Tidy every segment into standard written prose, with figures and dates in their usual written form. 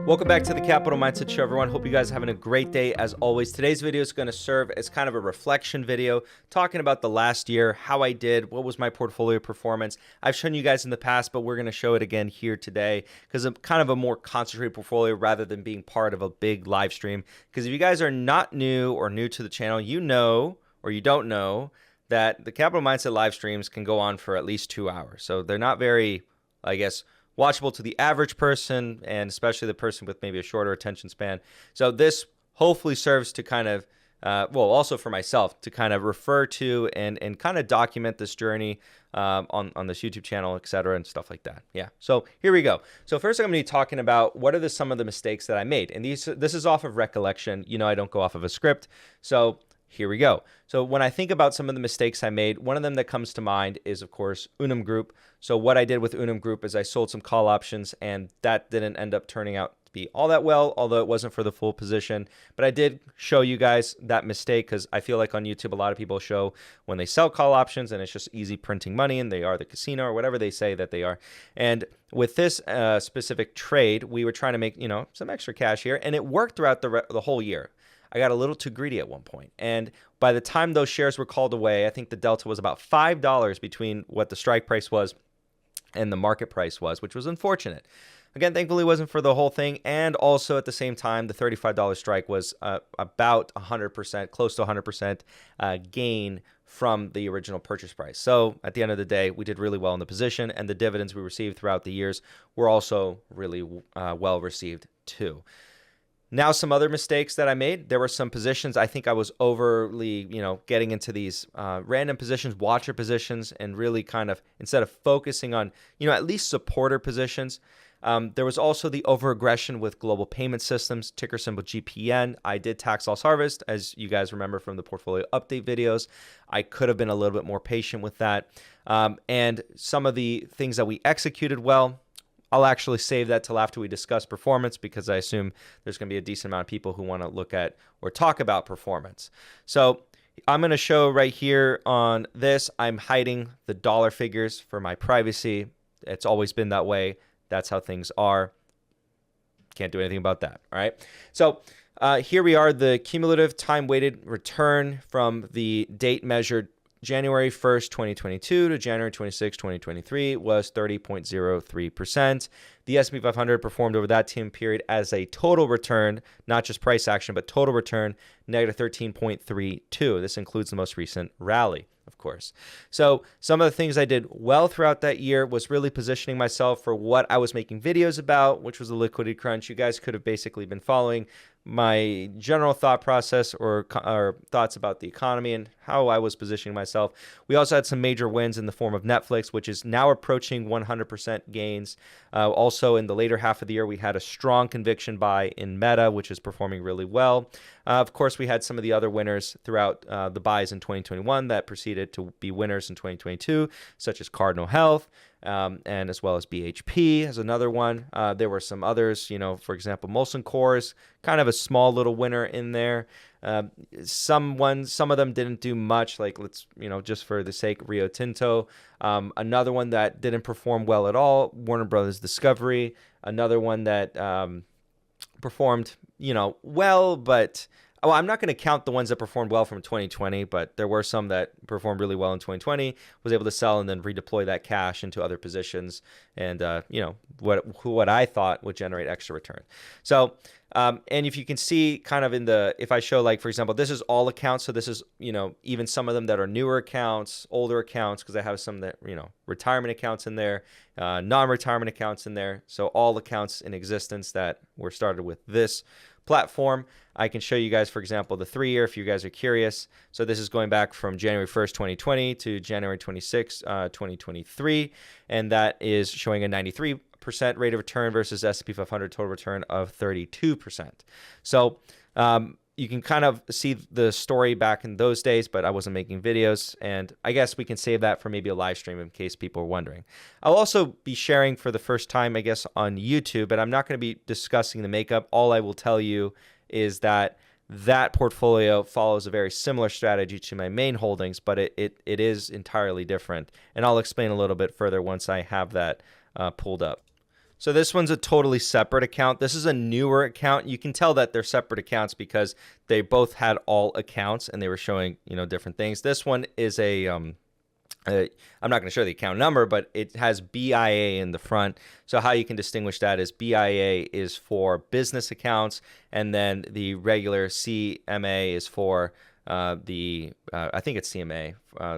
Welcome back to the Capital Mindset Show, everyone. Hope you guys are having a great day as always. Today's video is going to serve as kind of a reflection video, talking about the last year, how I did, what was my portfolio performance. I've shown you guys in the past, but we're going to show it again here today because I'm kind of a more concentrated portfolio rather than being part of a big live stream. Because if you guys are not new or new to the channel, you know, or you don't know, that the Capital Mindset live streams can go on for at least 2 hours. So they're not very, I guess, watchable to the average person, and especially the person with maybe a shorter attention span. So this hopefully serves to kind of, also for myself, to kind of refer to and kind of document this journey on this YouTube channel, etc., and stuff like that. Yeah, so here we go. So first I'm going to be talking about what are some of the mistakes that I made. And this is off of recollection. You know, I don't go off of a script. So here we go. So when I think about some of the mistakes I made, one of them that comes to mind is, of course, Unum Group. So what I did with Unum Group is I sold some call options, and that didn't end up turning out to be all that well, although it wasn't for the full position. But I did show you guys that mistake because I feel like on YouTube, a lot of people show when they sell call options and it's just easy printing money and they are the casino or whatever they say that they are. And with this specific trade, we were trying to make, you know, some extra cash here, and it worked throughout the whole year. I got a little too greedy at one point. And by the time those shares were called away, I think the delta was about $5 between what the strike price was and the market price was, which was unfortunate. Again, thankfully, it wasn't for the whole thing. And also at the same time, the $35 strike was about 100%, close to 100% gain from the original purchase price. So at the end of the day, we did really well in the position, and the dividends we received throughout the years were also really well received too. Now, some other mistakes that I made. There were some positions I think I was overly, getting into these random positions, watcher positions, and really kind of, instead of focusing on, at least supporter positions. There was also the over-aggression with global payment systems, ticker symbol GPN. I did tax loss harvest, as you guys remember from the portfolio update videos. I could have been a little bit more patient with that. And some of the things that we executed well, I'll actually save that till after we discuss performance, because I assume there's going to be a decent amount of people who want to look at or talk about performance. So I'm going to show right here on this, I'm hiding the dollar figures for my privacy. It's always been that way. That's how things are. Can't do anything about that. All right. So here we are, the cumulative time-weighted return from the date measured January 1st, 2022 to January 26, 2023 was 30.03%. The S&P 500 performed over that time period as a total return, not just price action, but total return, negative 13.32. This includes the most recent rally, of course. So some of the things I did well throughout that year was really positioning myself for what I was making videos about, which was the liquidity crunch. You guys could have basically been following my general thought process or thoughts about the economy and how I was positioning myself. We also had some major wins in the form of Netflix, which is now approaching 100% gains. Also, in the later half of the year, we had a strong conviction buy in Meta, which is performing really well. Of course, we had some of the other winners throughout the buys in 2021 that proceeded to be winners in 2022, such as Cardinal Health, and as well as BHP as another one. There were some others, for example, Molson Coors, kind of a small little winner in there. Some of them didn't do much, like just for the sake, Rio Tinto. Another one that didn't perform well at all, Warner Brothers Discovery. Another one that performed, well, but I'm not going to count the ones that performed well from 2020, but there were some that performed really well in 2020, was able to sell and then redeploy that cash into other positions and, what I thought would generate extra return. So, and if you can see kind of if I show, like, for example, this is all accounts. So this is, even some of them that are newer accounts, older accounts, because I have some that, retirement accounts in there, non-retirement accounts in there. So all accounts in existence that were started with this platform. I can show you guys, for example, the 3-year if you guys are curious. So this is going back from January 1st, 2020 to January 26, 2023. And that is showing a 93% rate of return versus S&P 500 total return of 32%. So you can kind of see the story back in those days, but I wasn't making videos. And I guess we can save that for maybe a live stream in case people are wondering. I'll also be sharing for the first time, I guess, on YouTube, but I'm not going to be discussing the makeup. All I will tell you is that portfolio follows a very similar strategy to my main holdings, but it is entirely different. And I'll explain a little bit further once I have that pulled up. So this one's a totally separate account. This is a newer account. You can tell that they're separate accounts because they both had all accounts and they were showing, different things. This one is I'm not going to show the account number, but it has BIA in the front. So how you can distinguish that is BIA is for business accounts, and then the regular CMA is for I think it's CMA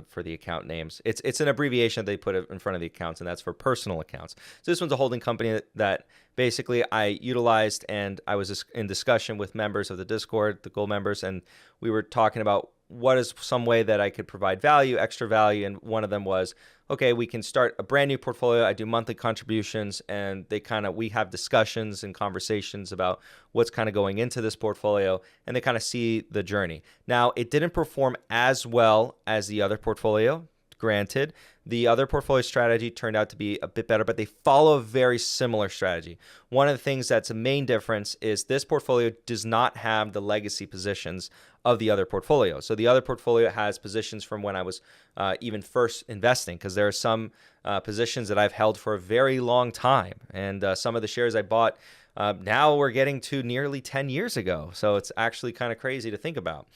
for the account names. It's an abbreviation that they put in front of the accounts, and that's for personal accounts. So this one's a holding company that basically I utilized, and I was in discussion with members of the Discord, the Gold members, and we were talking about what is some way that I could provide value, extra value, and one of them was, okay, we can start a brand new portfolio. I do monthly contributions, and we have discussions and conversations about what's kind of going into this portfolio, and they kind of see the journey. Now, it didn't perform as well as the other portfolio. Granted, the other portfolio strategy turned out to be a bit better, but they follow a very similar strategy. One of the things that's a main difference is this portfolio does not have the legacy positions of the other portfolio. So the other portfolio has positions from when I was even first investing, because there are some positions that I've held for a very long time. And some of the shares I bought, now we're getting to nearly 10 years ago. So it's actually kind of crazy to think about.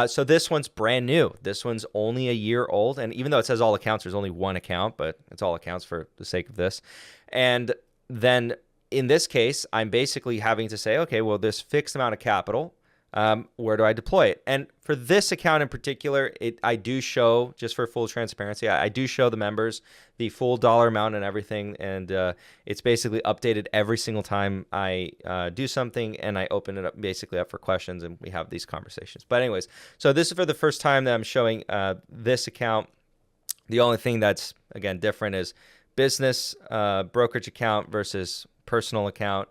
So this one's brand new. This one's only a year old. And even though it says all accounts, there's only one account, but it's all accounts for the sake of this. And then in this case, I'm basically having to say, okay, well, this fixed amount of capital, where do I deploy it? And for this account in particular, I do show, just for full transparency, I do show the members the full dollar amount and everything. And it's basically updated every single time I do something, and I open it up basically up for questions, and we have these conversations. But anyways, so this is for the first time that I'm showing this account. The only thing that's, again, different is business brokerage account versus personal account,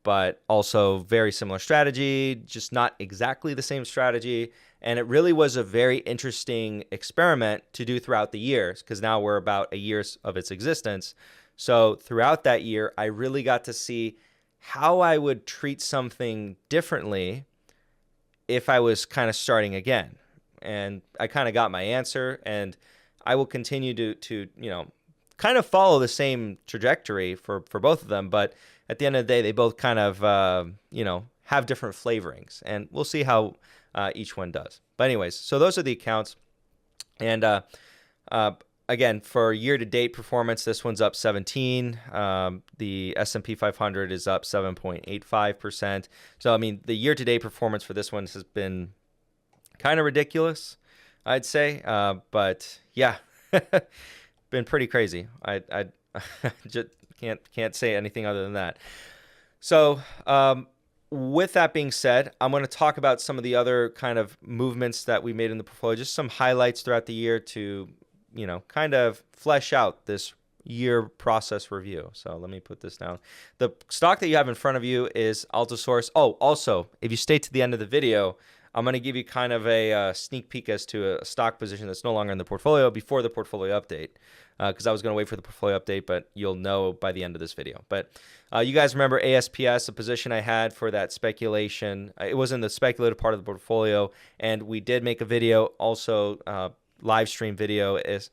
but also very similar strategy, just not exactly the same strategy. And it really was a very interesting experiment to do throughout the years, because now we're about a year of its existence. So throughout that year, I really got to see how I would treat something differently if I was kind of starting again. And I kind of got my answer, and I will continue to kind of follow the same trajectory for both of them. But at the end of the day, they both kind of, have different flavorings, and we'll see how each one does. But anyways, so those are the accounts. And again, for year-to-date performance, this one's up 17. The S&P 500 is up 7.85%. So, I mean, the year-to-date performance for this one has been kind of ridiculous, I'd say. But yeah, been pretty crazy. I just can't say anything other than that. So with that being said, I'm going to talk about some of the other kind of movements that we made in the portfolio, just some highlights throughout the year to, kind of flesh out this year process review. So let me put this down. The stock that you have in front of you is Altosaurus. Oh, also, if you stay to the end of the video, I'm going to give you kind of a sneak peek as to a stock position that's no longer in the portfolio before the portfolio update, because I was going to wait for the portfolio update, but you'll know by the end of this video. But you guys remember ASPS, a position I had for that speculation. It was in the speculative part of the portfolio, and we did make a video, also live stream video, is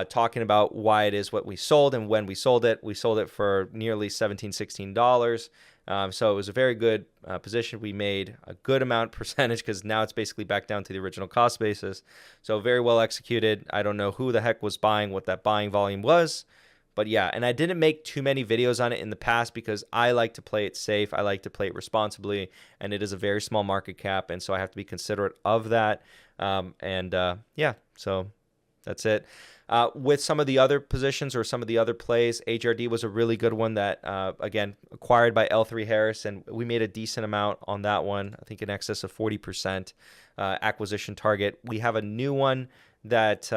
talking about why it is what we sold and when we sold it. We sold it for nearly $17, $16. So it was a very good position. We made a good amount percentage, because now it's basically back down to the original cost basis. So very well executed. I don't know who the heck was buying, what that buying volume was. But yeah, and I didn't make too many videos on it in the past because I like to play it safe. I like to play it responsibly, and it is a very small market cap, and so I have to be considerate of that. Yeah, so that's it. With some of the other positions or some of the other plays, HRD was a really good one that, again, acquired by L3 Harris, and we made a decent amount on that one, I think in excess of 40% acquisition target. We have a new one that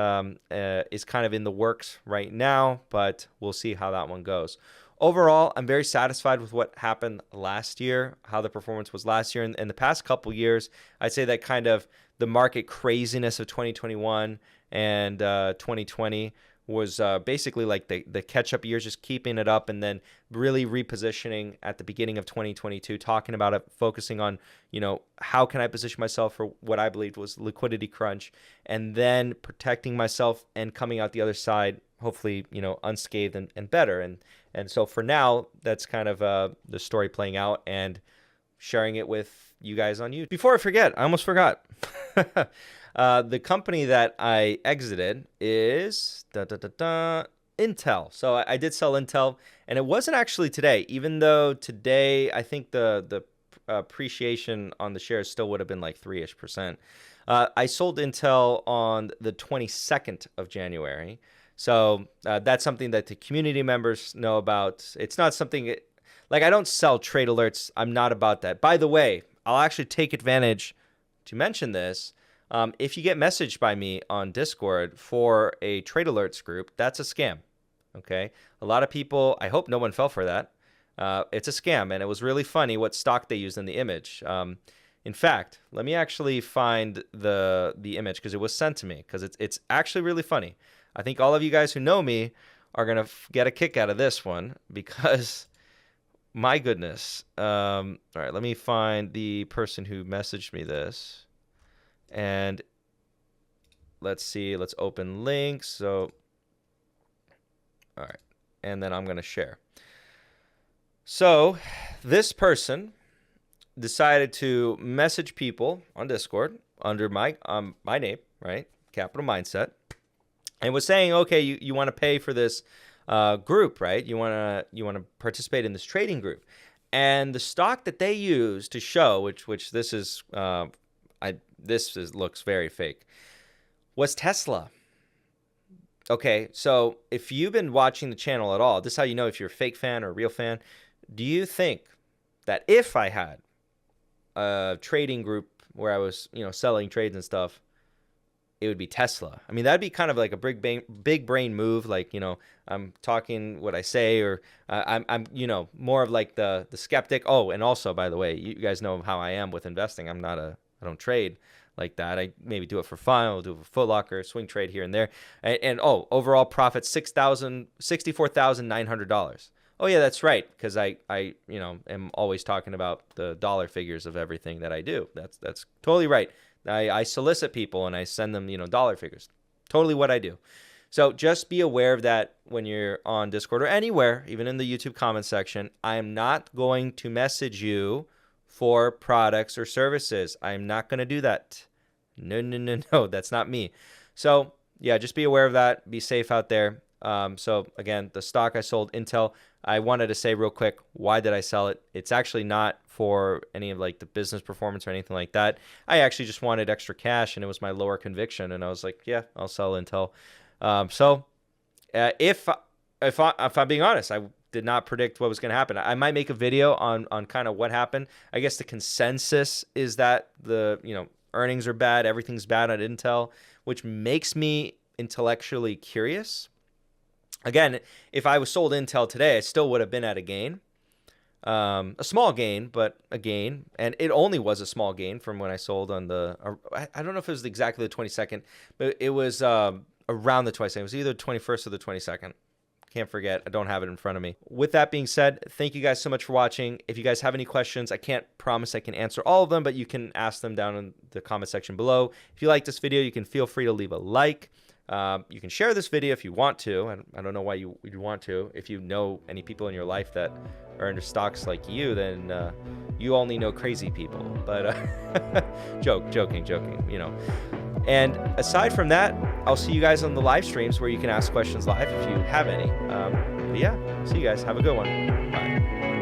is kind of in the works right now, but we'll see how that one goes. Overall, I'm very satisfied with what happened last year, how the performance was last year. In the past couple years, I'd say that kind of the market craziness of 2021 and 2020 was basically like the catch-up years, just keeping it up, and then really repositioning at the beginning of 2022, talking about it, focusing on, how can I position myself for what I believed was liquidity crunch, and then protecting myself and coming out the other side, hopefully, unscathed and better. And so for now, that's kind of the story playing out and sharing it with you guys on YouTube. Before I forget, I almost forgot. The company that I exited is Intel. So I did sell Intel, and it wasn't actually today, even though today I think the appreciation on the shares still would have been like 3-ish%. I sold Intel on the 22nd of January. So that's something that the community members know about. It's not something like I don't sell trade alerts. I'm not about that. By the way, I'll actually take advantage to mention this. If you get messaged by me on Discord for a trade alerts group, that's a scam. Okay. A lot of people, I hope no one fell for that. It's a scam, and it was really funny what stock they used in the image. In fact, let me actually find the image because it was sent to me because it's actually really funny. I think all of you guys who know me are going to get a kick out of this one because my goodness. All right, let me find the person who messaged me this. And let's see, let's open links. So, all right, and then I'm going to share. So this person decided to message people on Discord under my name, right? Capital Mindset, and was saying, okay, you want to pay for this group, right? You want to participate in this trading group, and the stock that they use to show, which this is. Looks very fake, was Tesla. Okay, so if you've been watching the channel at all, this is how you know if you're a fake fan or a real fan. Do you think that if I had a trading group where I was, selling trades and stuff, it would be Tesla? I mean, that'd be kind of like a big brain move. Like, I'm talking what I say, or I'm more of like the skeptic. Oh, and also, by the way, you guys know how I am with investing. I don't trade like that. I maybe do it for fun. I'll do it for Foot Locker, swing trade here and there. And overall profit $64,900. Oh yeah, that's right. Because I am always talking about the dollar figures of everything that I do. That's totally right. I solicit people and I send them dollar figures. Totally what I do. So just be aware of that when you're on Discord or anywhere, even in the YouTube comment section. I am not going to message you for products or services. I'm not going to do that. No, that's not me. So yeah, just be aware of that. Be safe out there. So again, the stock I sold, Intel, I wanted to say real quick, why did I sell it? It's actually not for any of like the business performance or anything like that. I actually just wanted extra cash, and it was my lower conviction, and I was like, yeah, I'll sell Intel. If I'm being honest, I did not predict what was going to happen. I might make a video on kind of what happened. I guess the consensus is that the earnings are bad, everything's bad at Intel, which makes me intellectually curious. Again, if I was sold Intel today, I still would have been at a gain. A small gain, but a gain. And it only was a small gain from when I sold on I don't know if it was exactly the 22nd, but it was around the 22nd. It was either the 21st or the 22nd. Can't forget. I don't have it in front of me. With that being said, thank you guys so much for watching. If you guys have any questions, I can't promise I can answer all of them, but you can ask them down in the comment section below. If you like this video, you can feel free to leave a like. You can share this video if you want to. I don't know why you want to. If you know any people in your life that are into stocks like you, then you only know crazy people. But joking. And aside from that, I'll see you guys on the live streams where you can ask questions live if you have any. But yeah, see you guys. Have a good one. Bye.